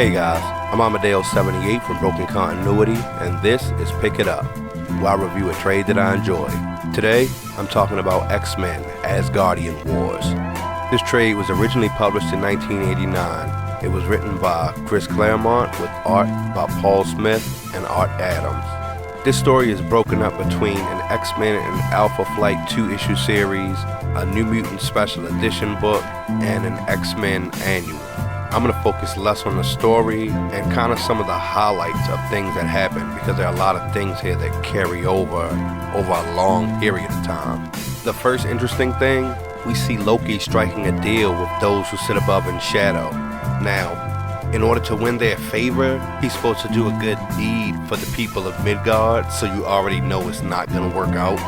Hey guys, I'm Amadeus78 from Broken Continuity, and this is Pick It Up, where I review a trade that I enjoy. Today, I'm talking about X-Men Asgardian Wars. This trade was originally published in 1989. It was written by Chris Claremont with art by Paul Smith and Art Adams. This story is broken up between an X-Men and Alpha Flight 2-issue series, a New Mutant Special Edition book, and an X-Men annual. I'm going to focus less on the story and kind of some of the highlights of things that happen, because there are a lot of things here that carry over a long period of time. The first interesting thing, we see Loki striking a deal with those who sit above in shadow. Now, in order to win their favor, he's supposed to do a good deed for the people of Midgard, so you already know it's not going to work out.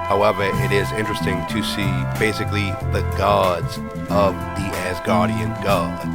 However, it is interesting to see basically the gods of the Asgardian gods.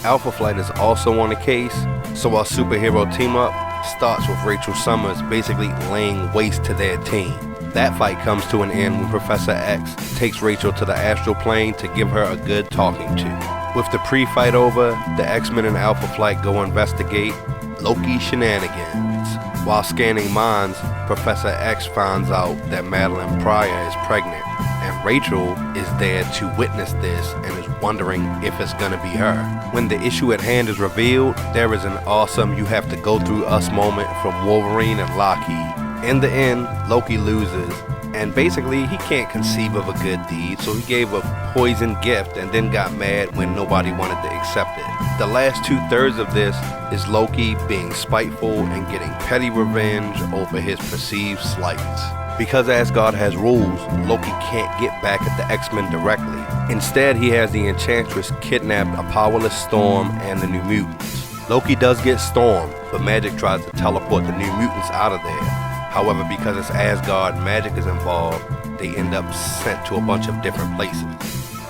Alpha Flight is also on the case, so our superhero team-up starts with Rachel Summers basically laying waste to their team. That fight comes to an end when Professor X takes Rachel to the astral plane to give her a good talking to. With the pre-fight over, the X-Men and Alpha Flight go investigate Loki's shenanigans. While scanning minds, Professor X finds out that Madeline Pryor is pregnant, and Rachel is there to witness this and is wondering if it's gonna be her. When the issue at hand is revealed, there is an awesome you have to go through us moment from Wolverine and Lockheed. In the end, Loki loses, and basically he can't conceive of a good deed, so he gave a poison gift and then got mad when nobody wanted to accept it. The last 2/3 of this is Loki being spiteful and getting petty revenge over his perceived slights. Because Asgard has rules, Loki can't get back at the X-Men directly. Instead, he has the Enchantress kidnap a powerless Storm and the New Mutants. Loki does get Storm, but magic tries to teleport the New Mutants out of there. However, because it's Asgard, magic is involved, they end up sent to a bunch of different places.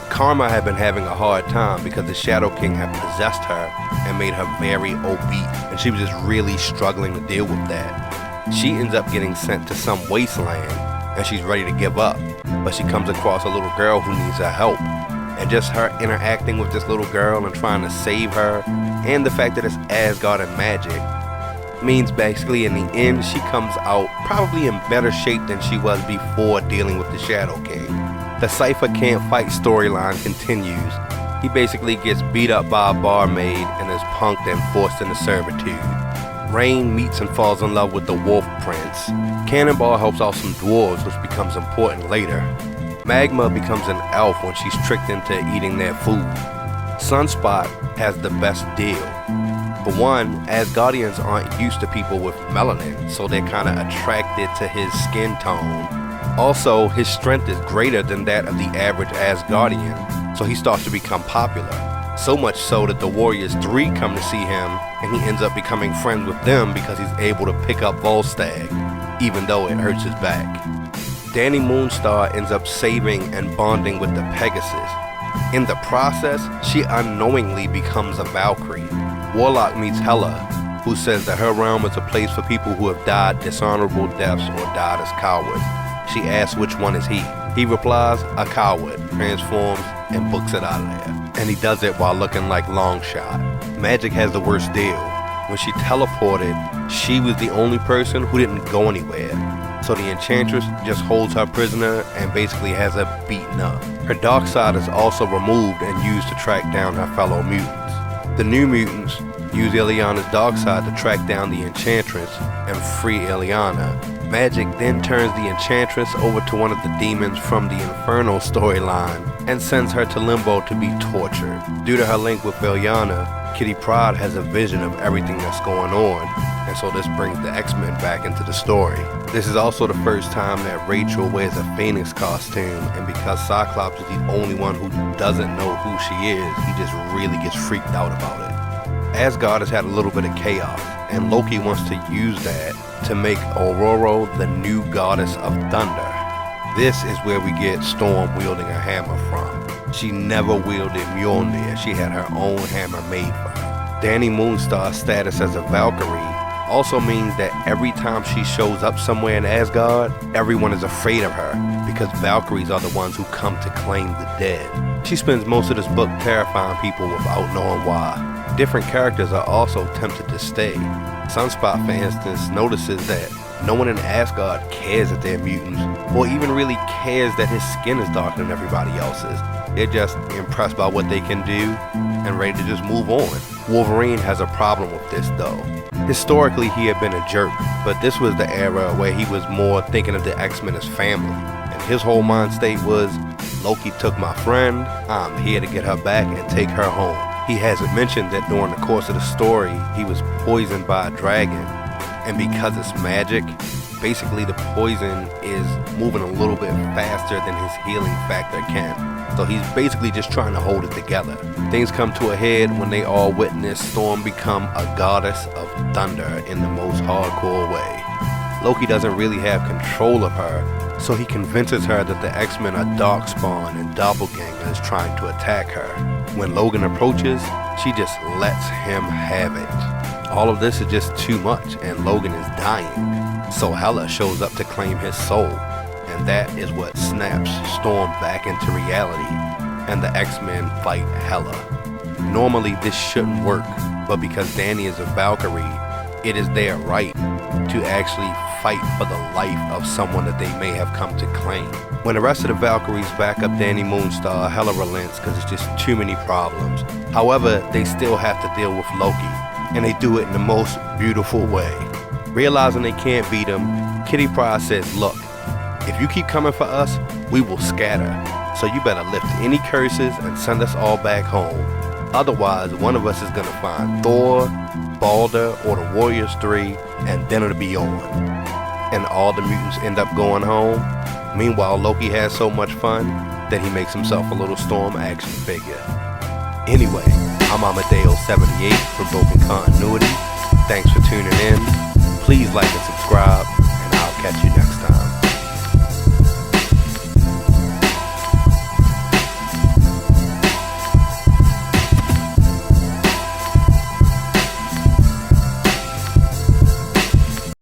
Karma had been having a hard time because the Shadow King had possessed her and made her very obese, and she was just really struggling to deal with that. She ends up getting sent to some wasteland, and she's ready to give up, but she comes across a little girl who needs her help. And just her interacting with this little girl and trying to save her, and the fact that it's Asgard and magic, means basically in the end she comes out probably in better shape than she was before dealing with the Shadow King. The Cypher Can't Fight storyline continues. He basically gets beat up by a barmaid and is punked and forced into servitude. Rain meets and falls in love with the Wolf Prince. Cannonball helps out some dwarves, which becomes important later. Magma becomes an elf when she's tricked into eating their food. Sunspot has the best deal. For one, Asgardians aren't used to people with melanin, so they're kinda attracted to his skin tone. Also, his strength is greater than that of the average Asgardian, so he starts to become popular. So much so that the Warriors 3 come to see him, and he ends up becoming friends with them because he's able to pick up Volstagg, even though it hurts his back. Danny Moonstar ends up saving and bonding with the Pegasus. In the process, she unknowingly becomes a Valkyrie. Warlock meets Hela, who says that her realm is a place for people who have died dishonorable deaths or died as cowards. She asks which one is he. He replies, a coward, transforms, and books it out of there. And he does it while looking like Longshot. Magic has the worst deal. When she teleported, she was the only person who didn't go anywhere. So the Enchantress just holds her prisoner and basically has her beaten up. Her dark side is also removed and used to track down her fellow mutants. The New Mutants use Illyana's dark side to track down the Enchantress and free Illyana. Magic then turns the Enchantress over to one of the demons from the Inferno storyline and sends her to Limbo to be tortured. Due to her link with Illyana, Kitty Pryde has a vision of everything that's going on, and so this brings the X-Men back into the story. This is also the first time that Rachel wears a Phoenix costume, and because Cyclops is the only one who doesn't know who she is, he just really gets freaked out about it. Asgard has had a little bit of chaos, and Loki wants to use that to make Aurora the new goddess of thunder. This is where we get Storm wielding a hammer from. She never wielded Mjolnir, she had her own hammer made for her. Danny Moonstar's status as a Valkyrie also means that every time she shows up somewhere in Asgard, everyone is afraid of her, because Valkyries are the ones who come to claim the dead. She spends most of this book terrifying people without knowing why. Different characters are also tempted to stay. Sunspot, for instance, notices that no one in Asgard cares that they're mutants, or even really cares that his skin is darker than everybody else's. They're just impressed by what they can do and ready to just move on. Wolverine has a problem with this though. Historically, he had been a jerk, but this was the era where he was more thinking of the X-Men as family. And his whole mind state was, Loki took my friend, I'm here to get her back and take her home. He hasn't mentioned that during the course of the story, he was poisoned by a dragon. And because it's magic, basically the poison is moving a little bit faster than his healing factor can. So he's basically just trying to hold it together. Things come to a head when they all witness Storm become a goddess of thunder in the most hardcore way. Loki doesn't really have control of her, so he convinces her that the X-Men are Darkspawn and doppelgangers trying to attack her. When Logan approaches, she just lets him have it. All of this is just too much, and Logan is dying. So Hela shows up to claim his soul, and that is what snaps Storm back into reality, and the X-Men fight Hela. Normally this shouldn't work, but because Danny is a Valkyrie, it is their right to actually fight for the life of someone that they may have come to claim. When the rest of the Valkyries back up Danny Moonstar, Hela relents because it's just too many problems. However, they still have to deal with Loki, and they do it in the most beautiful way. Realizing they can't beat him, Kitty Pryde says, look, if you keep coming for us, we will scatter. So you better lift any curses and send us all back home. Otherwise, one of us is gonna find Thor, Balder, or the Warriors 3, and then it'll be on. And all the mutants end up going home. Meanwhile, Loki has so much fun that he makes himself a little Storm action figure. Anyway, I'm Amadeo78 from Broken Continuity. Thanks for tuning in. Please like and subscribe, and I'll catch you next time.